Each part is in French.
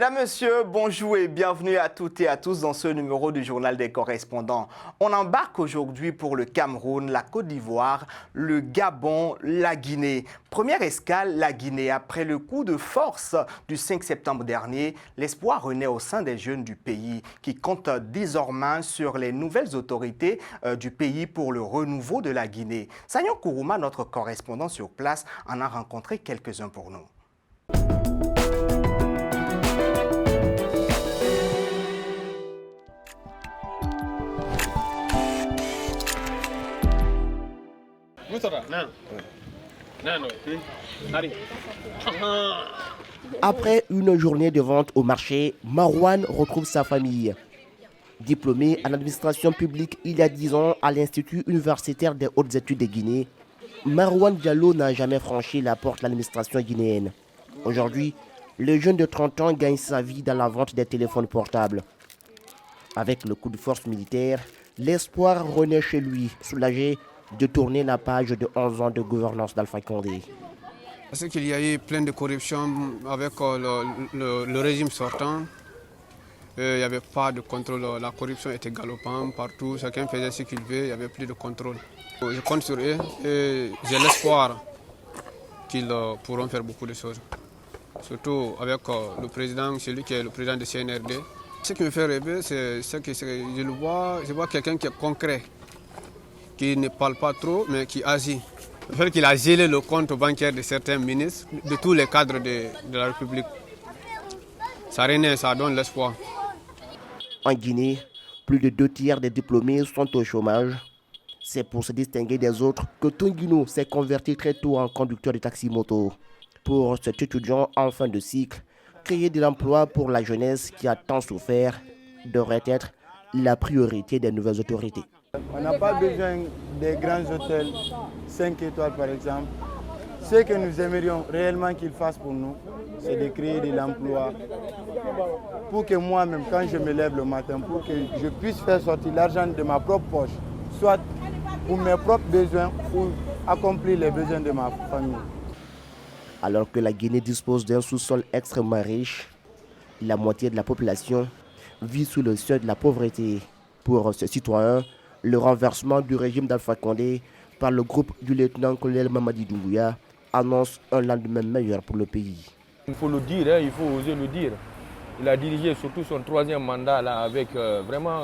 Mesdames, Messieurs, bonjour et bienvenue à toutes et à tous dans ce numéro du Journal des correspondants. On embarque aujourd'hui pour le Cameroun, la Côte d'Ivoire, le Gabon, la Guinée. Première escale, la Guinée. Après le coup de force du 5 septembre dernier, l'espoir renaît au sein des jeunes du pays qui comptent désormais sur les nouvelles autorités du pays pour le renouveau de la Guinée. Sagnon Kourouma, notre correspondant sur place, en a rencontré quelques-uns pour nous. Après une journée de vente au marché, Marouane retrouve sa famille. Diplômé en administration publique il y a 10 ans à l'Institut universitaire des hautes études de Guinée, Marouane Diallo n'a jamais franchi la porte de l'administration guinéenne. Aujourd'hui, le jeune de 30 ans gagne sa vie dans la vente des téléphones portables. Avec le coup de force militaire, l'espoir renaît chez lui, soulagé de tourner la page de 11 ans de gouvernance d'Alpha Condé. Parce qu'il y a eu plein de corruption avec le régime sortant. Il n'y avait pas de contrôle, la corruption était galopante partout, chacun faisait ce qu'il veut, il n'y avait plus de contrôle. Je compte sur eux et j'ai l'espoir qu'ils pourront faire beaucoup de choses. Surtout avec le président, celui qui est le président de CNRD. Ce qui me fait rêver, c'est que je vois quelqu'un qui est concret, qui ne parle pas trop, mais qui agit. Le fait qu'il a gelé le compte bancaire de certains ministres, de tous les cadres de la République, ça renaît, ça donne l'espoir. En Guinée, plus de 2 tiers des diplômés sont au chômage. C'est pour se distinguer des autres que Tonguino s'est converti très tôt en conducteur de taxi-moto. Pour cet étudiant en fin de cycle, créer de l'emploi pour la jeunesse qui a tant souffert devrait être la priorité des nouvelles autorités. On n'a pas besoin des grands hôtels, 5 étoiles par exemple. Ce que nous aimerions réellement qu'ils fassent pour nous, c'est de créer de l'emploi. Pour que moi-même, quand je me lève le matin, pour que je puisse faire sortir l'argent de ma propre poche, soit pour mes propres besoins ou accomplir les besoins de ma famille. Alors que la Guinée dispose d'un sous-sol extrêmement riche, la moitié de la population vit sous le seuil de la pauvreté. Pour ce citoyen, le renversement du régime d'Alpha Condé par le groupe du lieutenant-colonel Mamadi Doumbouya annonce un lendemain meilleur pour le pays. Il faut le dire, il faut oser le dire. Il a dirigé surtout son 3e mandat là, avec vraiment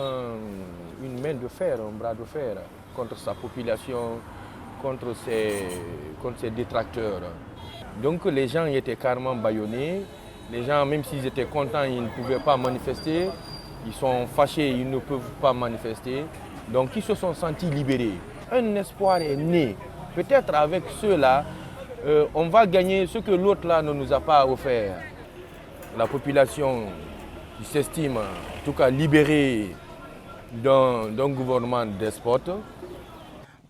une main de fer, un bras de fer contre sa population, contre ses détracteurs. Donc les gens étaient carrément bâillonnés. Les gens, même s'ils étaient contents, ils ne pouvaient pas manifester. Ils sont fâchés, ils ne peuvent pas manifester. Donc ils se sont sentis libérés. Un espoir est né. Peut-être avec ceux-là, on va gagner ce que l'autre là ne nous a pas offert. La population qui s'estime en tout cas libérée d'un gouvernement despote.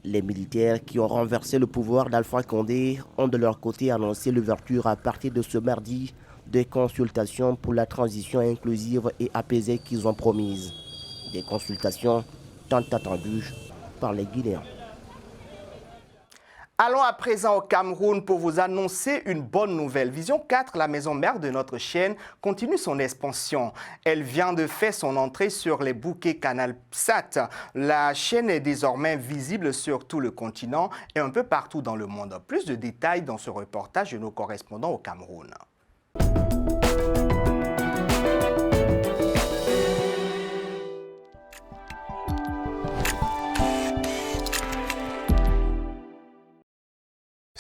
Les militaires qui ont renversé le pouvoir d'Alpha Condé ont de leur côté annoncé l'ouverture à partir de ce mardi des consultations pour la transition inclusive et apaisée qu'ils ont promises. Des consultations tant attendues par les Guinéens. Allons à présent au Cameroun pour vous annoncer une bonne nouvelle. Vision 4, la maison mère de notre chaîne, continue son expansion. Elle vient de faire son entrée sur les bouquets Canal Sat. La chaîne est désormais visible sur tout le continent et un peu partout dans le monde. Plus de détails dans ce reportage de nos correspondants au Cameroun.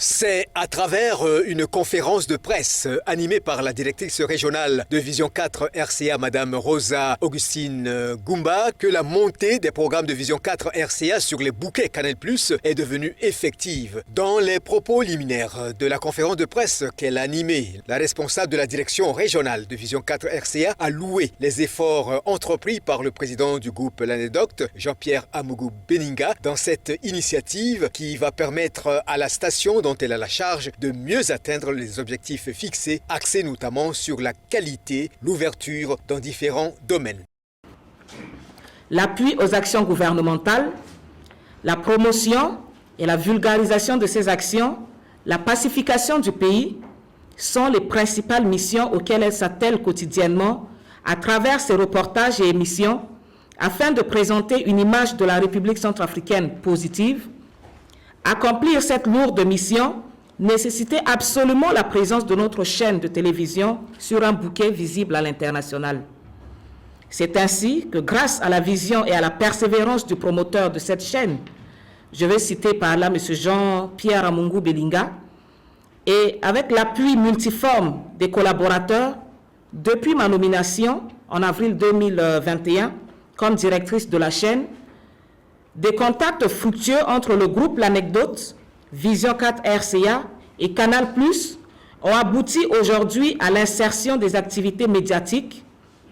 C'est à travers une conférence de presse animée par la directrice régionale de Vision 4 RCA, Madame Rosa Augustine Goumba, que la montée des programmes de Vision 4 RCA sur les bouquets Canal+ est devenue effective. Dans les propos liminaires de la conférence de presse qu'elle a animée, la responsable de la direction régionale de Vision 4 RCA a loué les efforts entrepris par le président du groupe L'Anecdote, Jean-Pierre Amougou Beninga, dans cette initiative qui va permettre à la station dont elle a la charge de mieux atteindre les objectifs fixés, axés notamment sur la qualité, l'ouverture dans différents domaines. L'appui aux actions gouvernementales, la promotion et la vulgarisation de ces actions, la pacification du pays, sont les principales missions auxquelles elle s'attelle quotidiennement à travers ses reportages et émissions afin de présenter une image de la République centrafricaine positive. Accomplir cette lourde mission nécessitait absolument la présence de notre chaîne de télévision sur un bouquet visible à l'international. C'est ainsi que, grâce à la vision et à la persévérance du promoteur de cette chaîne, je vais citer par là M. Jean-Pierre Amungu Belinga, et avec l'appui multiforme des collaborateurs, depuis ma nomination en avril 2021 comme directrice de la chaîne, des contacts fructueux entre le groupe L'Anecdote, Vision 4 RCA et Canal+ ont abouti aujourd'hui à l'insertion des activités médiatiques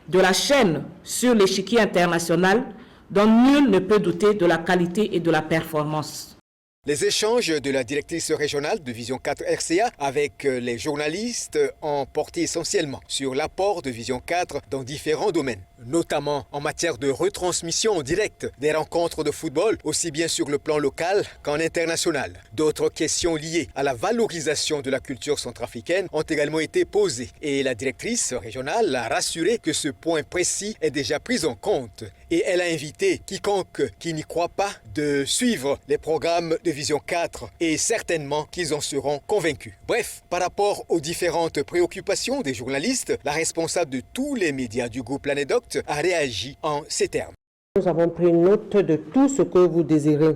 de la chaîne sur l'échiquier international, dont nul ne peut douter de la qualité et de la performance. Les échanges de la directrice régionale de Vision 4 RCA avec les journalistes ont porté essentiellement sur l'apport de Vision 4 dans différents domaines, notamment en matière de retransmission en direct des rencontres de football, aussi bien sur le plan local qu'en international. D'autres questions liées à la valorisation de la culture centrafricaine ont également été posées et la directrice régionale a rassuré que ce point précis est déjà pris en compte. Et elle a invité quiconque qui n'y croit pas de suivre les programmes de Vision 4 et certainement qu'ils en seront convaincus. Bref, par rapport aux différentes préoccupations des journalistes, la responsable de tous les médias du groupe L'Anecdote a réagi en ces termes. Nous avons pris note de tout ce que vous désirez.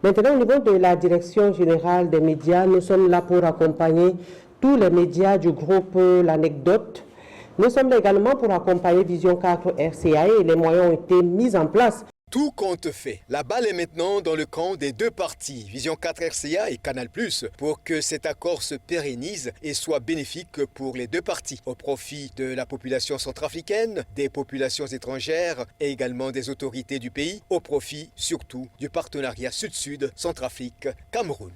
Maintenant, au niveau de la direction générale des médias, nous sommes là pour accompagner tous les médias du groupe L'Anecdote. Nous sommes là également pour accompagner Vision 4 RCA et les moyens ont été mis en place. Tout compte fait. La balle est maintenant dans le camp des deux parties, Vision 4 RCA et Canal+, pour que cet accord se pérennise et soit bénéfique pour les deux parties, au profit de la population centrafricaine, des populations étrangères et également des autorités du pays, au profit surtout du partenariat Sud-Sud, Centrafrique-Cameroun.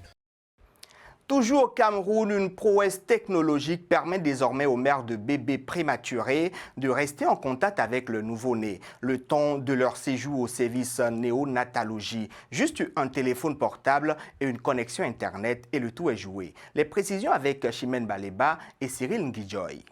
Toujours au Cameroun, une prouesse technologique permet désormais aux mères de bébés prématurés de rester en contact avec le nouveau-né, le temps de leur séjour au service néonatologie. Juste un téléphone portable et une connexion Internet et le tout est joué. Les précisions avec Chimène Baleba et Cyril Nguidjoy.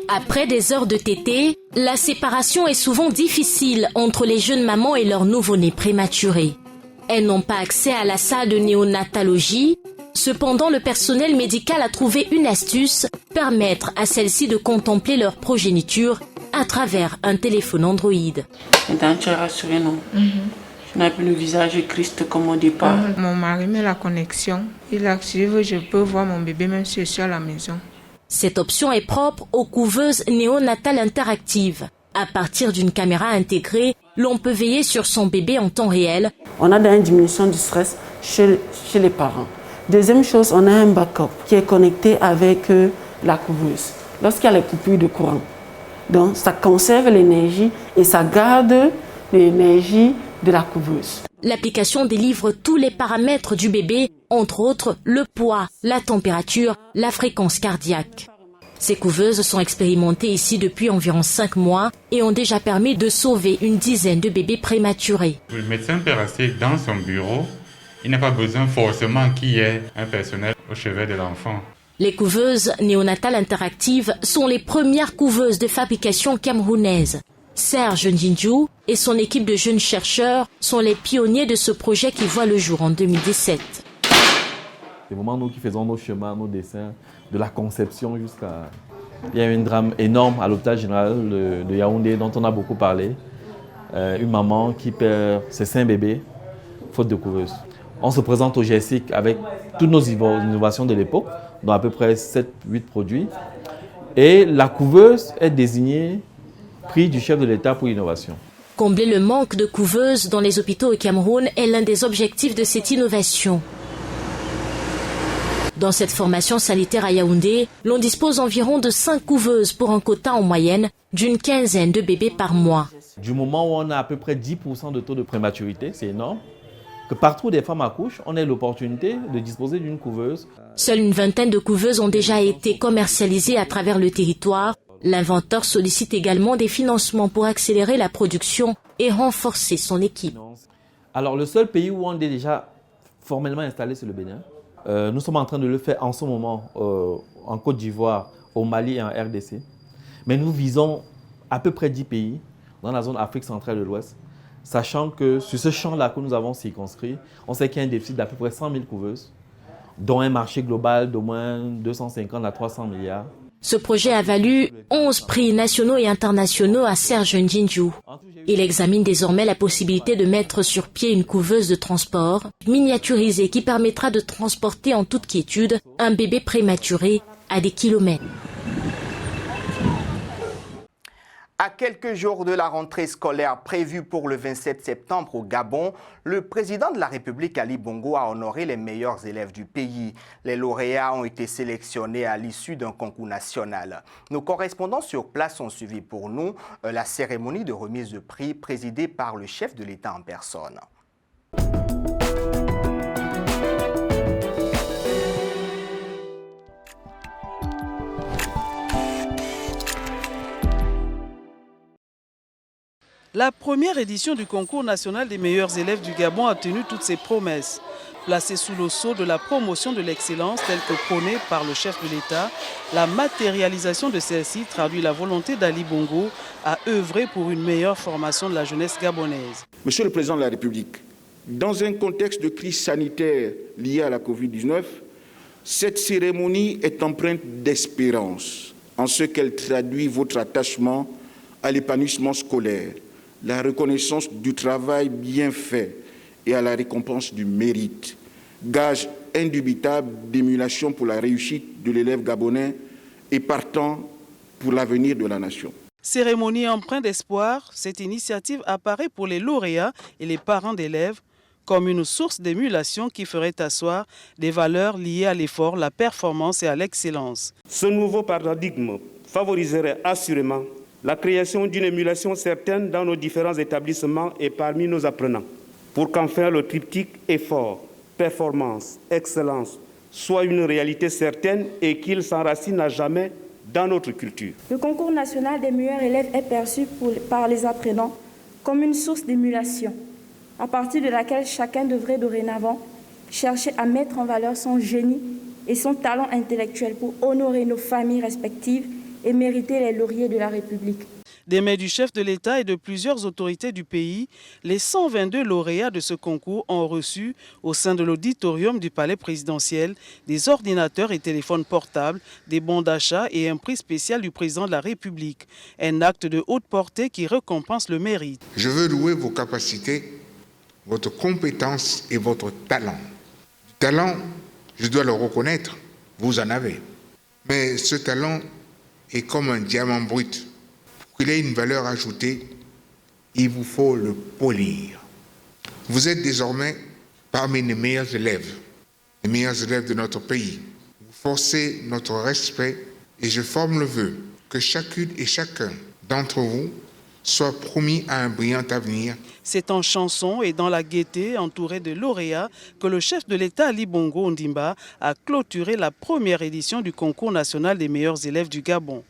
Après des heures de tétée, la séparation est souvent difficile entre les jeunes mamans et leurs nouveau-nés prématurés. Elles n'ont pas accès à la salle de néonatologie. Cependant, le personnel médical a trouvé une astuce, permettre à celles-ci de contempler leur progéniture à travers un téléphone Android. Maintenant, tu es rassurée, non? Je n'ai plus le visage de Christ comme au départ. Mon mari met la connexion. Il active, je peux voir mon bébé même si je suis à la maison. Cette option est propre aux couveuses néonatales interactives. À partir d'une caméra intégrée, l'on peut veiller sur son bébé en temps réel. On a une diminution du stress chez les parents. Deuxième chose, on a un backup qui est connecté avec la couveuse. Lorsqu'il y a les coupures de courant, donc ça conserve l'énergie et ça garde l'énergie de la couveuse. L'application délivre tous les paramètres du bébé, entre autres le poids, la température, la fréquence cardiaque. Ces couveuses sont expérimentées ici depuis environ 5 mois et ont déjà permis de sauver une dizaine de bébés prématurés. Le médecin peut rester dans son bureau. Il n'a pas besoin forcément qu'il y ait un personnel au chevet de l'enfant. Les couveuses néonatales interactives sont les premières couveuses de fabrication camerounaise. Serge Ndjindjou et son équipe de jeunes chercheurs sont les pionniers de ce projet qui voit le jour en 2017. C'est vraiment nous qui faisons nos chemins, nos dessins, de la conception jusqu'à... Il y a eu un drame énorme à l'hôpital général de Yaoundé dont on a beaucoup parlé. Une maman qui perd ses 5 bébés, faute de couveuse. On se présente au GSIC avec toutes nos innovations de l'époque, dont à peu près 7-8 produits. Et la couveuse est désignée prix du chef de l'État pour l'innovation. Combler le manque de couveuses dans les hôpitaux au Cameroun est l'un des objectifs de cette innovation. Dans cette formation sanitaire à Yaoundé, l'on dispose environ de 5 couveuses pour un quota en moyenne d'une quinzaine de bébés par mois. Du moment où on a à peu près 10% de taux de prématurité, c'est énorme, que partout où des femmes accouchent, on ait l'opportunité de disposer d'une couveuse. Seule une vingtaine de couveuses ont déjà été commercialisées à travers le territoire. L'inventeur sollicite également des financements pour accélérer la production et renforcer son équipe. Alors, le seul pays où on est déjà formellement installé, c'est le Bénin. Nous sommes en train de le faire en ce moment en Côte d'Ivoire, au Mali et en RDC. Mais nous visons à peu près 10 pays dans la zone Afrique centrale de l'Ouest, sachant que sur ce champ-là que nous avons circonscrit, on sait qu'il y a un déficit d'à peu près 100 000 couveuses, dont un marché global d'au moins 250 à 300 milliards. Ce projet a valu 11 prix nationaux et internationaux à Serge Ndjindjou. Il examine désormais la possibilité de mettre sur pied une couveuse de transport miniaturisée qui permettra de transporter en toute quiétude un bébé prématuré à des kilomètres. À quelques jours de la rentrée scolaire prévue pour le 27 septembre au Gabon, le président de la République Ali Bongo a honoré les meilleurs élèves du pays. Les lauréats ont été sélectionnés à l'issue d'un concours national. Nos correspondants sur place ont suivi pour nous la cérémonie de remise de prix présidée par le chef de l'État en personne. La première édition du concours national des meilleurs élèves du Gabon a tenu toutes ses promesses. Placée sous le sceau de la promotion de l'excellence telle que prônée par le chef de l'État, la matérialisation de celle-ci traduit la volonté d'Ali Bongo à œuvrer pour une meilleure formation de la jeunesse gabonaise. Monsieur le Président de la République, dans un contexte de crise sanitaire liée à la Covid-19, cette cérémonie est empreinte d'espérance en ce qu'elle traduit votre attachement à l'épanouissement scolaire, la reconnaissance du travail bien fait et à la récompense du mérite, gage indubitable d'émulation pour la réussite de l'élève gabonais et partant pour l'avenir de la nation. Cérémonie empreinte d'espoir, cette initiative apparaît pour les lauréats et les parents d'élèves comme une source d'émulation qui ferait asseoir des valeurs liées à l'effort, la performance et à l'excellence. Ce nouveau paradigme favoriserait assurément la création d'une émulation certaine dans nos différents établissements et parmi nos apprenants, pour qu'enfin le triptyque effort, performance, excellence soit une réalité certaine et qu'il s'enracine à jamais dans notre culture. Le concours national des meilleurs élèves est perçu par les apprenants comme une source d'émulation, à partir de laquelle chacun devrait dorénavant chercher à mettre en valeur son génie et son talent intellectuel pour honorer nos familles respectives et mériter les lauriers de la République. Des mains du chef de l'État et de plusieurs autorités du pays, les 122 lauréats de ce concours ont reçu, au sein de l'auditorium du palais présidentiel, des ordinateurs et téléphones portables, des bons d'achat et un prix spécial du président de la République. Un acte de haute portée qui récompense le mérite. Je veux louer vos capacités, votre compétence et votre talent. Du talent, je dois le reconnaître, vous en avez. Mais ce talent est comme un diamant brut. Pour qu'il ait une valeur ajoutée, il vous faut le polir. Vous êtes désormais parmi les meilleurs élèves de notre pays. Vous forcez notre respect et je forme le vœu que chacune et chacun d'entre vous soit promis à un brillant avenir. C'est en chanson et dans la gaieté, entouré de lauréats, que le chef de l'État Ali Bongo Ondimba a clôturé la première édition du concours national des meilleurs élèves du Gabon.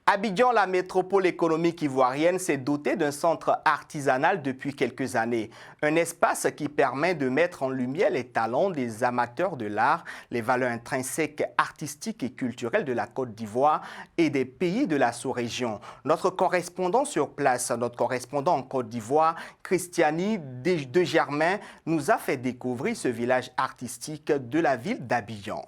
Abidjan, la métropole économique ivoirienne, s'est dotée d'un centre artisanal depuis quelques années. Un espace qui permet de mettre en lumière les talents des amateurs de l'art, les valeurs intrinsèques artistiques et culturelles de la Côte d'Ivoire et des pays de la sous-région. Notre correspondant sur place, notre correspondant en Côte d'Ivoire, Christiani de Germain, nous a fait découvrir ce village artistique de la ville d'Abidjan.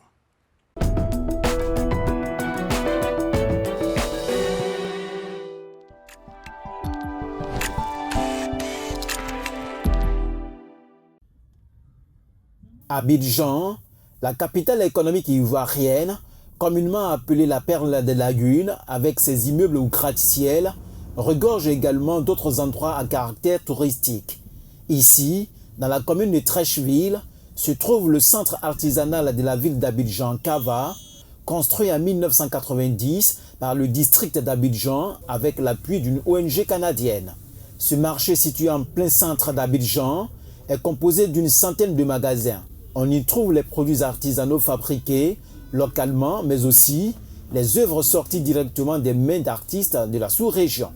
Abidjan, la capitale économique ivoirienne, communément appelée la perle des lagunes, avec ses immeubles ou gratte-ciel, regorge également d'autres endroits à caractère touristique. Ici, dans la commune de Trècheville, se trouve le centre artisanal de la ville d'Abidjan, Cava, construit en 1990 par le district d'Abidjan avec l'appui d'une ONG canadienne. Ce marché situé en plein centre d'Abidjan est composé d'une centaine de magasins. On y trouve les produits artisanaux fabriqués localement, mais aussi les œuvres sorties directement des mains d'artistes de la sous-région.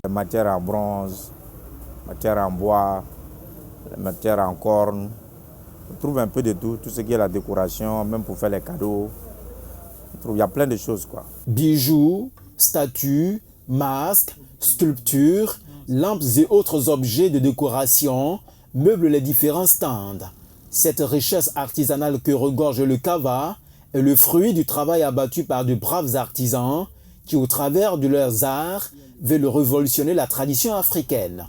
Matières en bronze, matières en bois, les matières en corne. On trouve un peu de tout ce qui est la décoration, même pour faire les cadeaux. Il y a plein de choses, quoi. Bijoux, statues, masques, sculptures, lampes et autres objets de décoration meublent les différents stands. Cette richesse artisanale que regorge le Kava est le fruit du travail abattu par de braves artisans qui, au travers de leurs arts, veulent révolutionner la tradition africaine.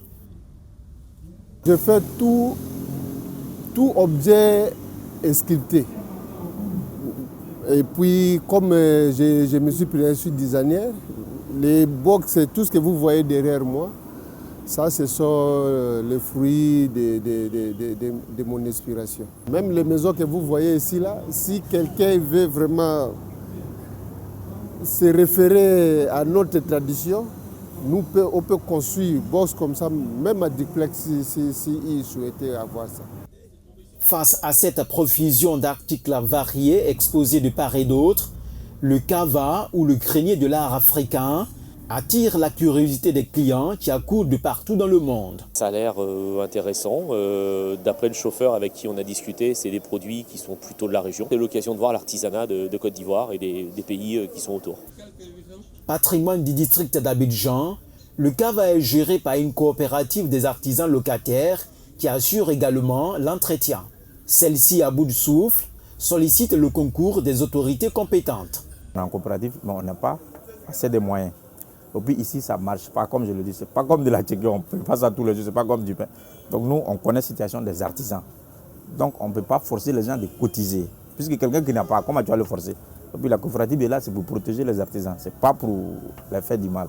Je fais tout objet sculpté. Et puis, comme je me suis pris un suite designer, les box, tout ce que vous voyez derrière moi, ça, ce sont les fruits de mon inspiration. Même les maisons que vous voyez ici, là, si quelqu'un veut vraiment se référer à notre tradition, on peut construire box comme ça, même à duplex, si il souhaitait avoir ça. Face à cette profusion d'articles variés exposés de part et d'autre, le Kava ou le grenier de l'art africain attire la curiosité des clients qui accourent de partout dans le monde. Ça a l'air intéressant. D'après le chauffeur avec qui on a discuté, c'est des produits qui sont plutôt de la région. C'est l'occasion de voir l'artisanat de Côte d'Ivoire et des pays qui sont autour. Patrimoine du district d'Abidjan, le Kava est géré par une coopérative des artisans locataires qui assure également l'entretien. Celle-ci, à bout de souffle, sollicite le concours des autorités compétentes. En coopérative, on n'a pas assez de moyens. Et puis ici, ça ne marche pas, comme je le dis. Ce n'est pas comme de la tchéquie, on ne fait pas ça tous les jours, ce n'est pas comme du pain. Donc nous, on connaît la situation des artisans. Donc on ne peut pas forcer les gens de cotiser. Puisque quelqu'un qui n'a pas, comment tu vas le forcer? Et puis la coopérative est là, c'est pour protéger les artisans. Ce n'est pas pour les faire du mal.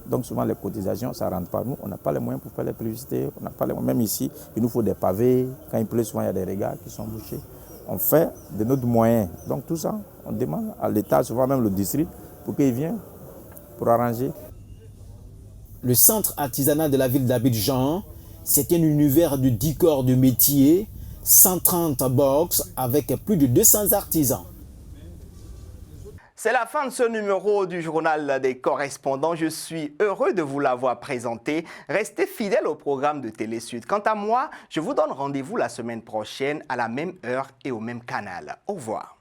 Donc souvent les cotisations, ça ne rentre pas. Nous, on n'a pas les moyens pour faire les publicités. On n'a pas les moyens. Même ici, il nous faut des pavés. Quand il pleut, souvent il y a des regards qui sont bouchés. On fait de notre moyen. Donc tout ça, on demande à l'État, souvent même le district, pour qu'il vienne pour arranger. Le centre artisanal de la ville d'Abidjan, c'est un univers de 10 corps de métier, 130 box avec plus de 200 artisans. C'est la fin de ce numéro du journal des correspondants. Je suis heureux de vous l'avoir présenté. Restez fidèles au programme de Télé Sud. Quant à moi, je vous donne rendez-vous la semaine prochaine à la même heure et au même canal. Au revoir.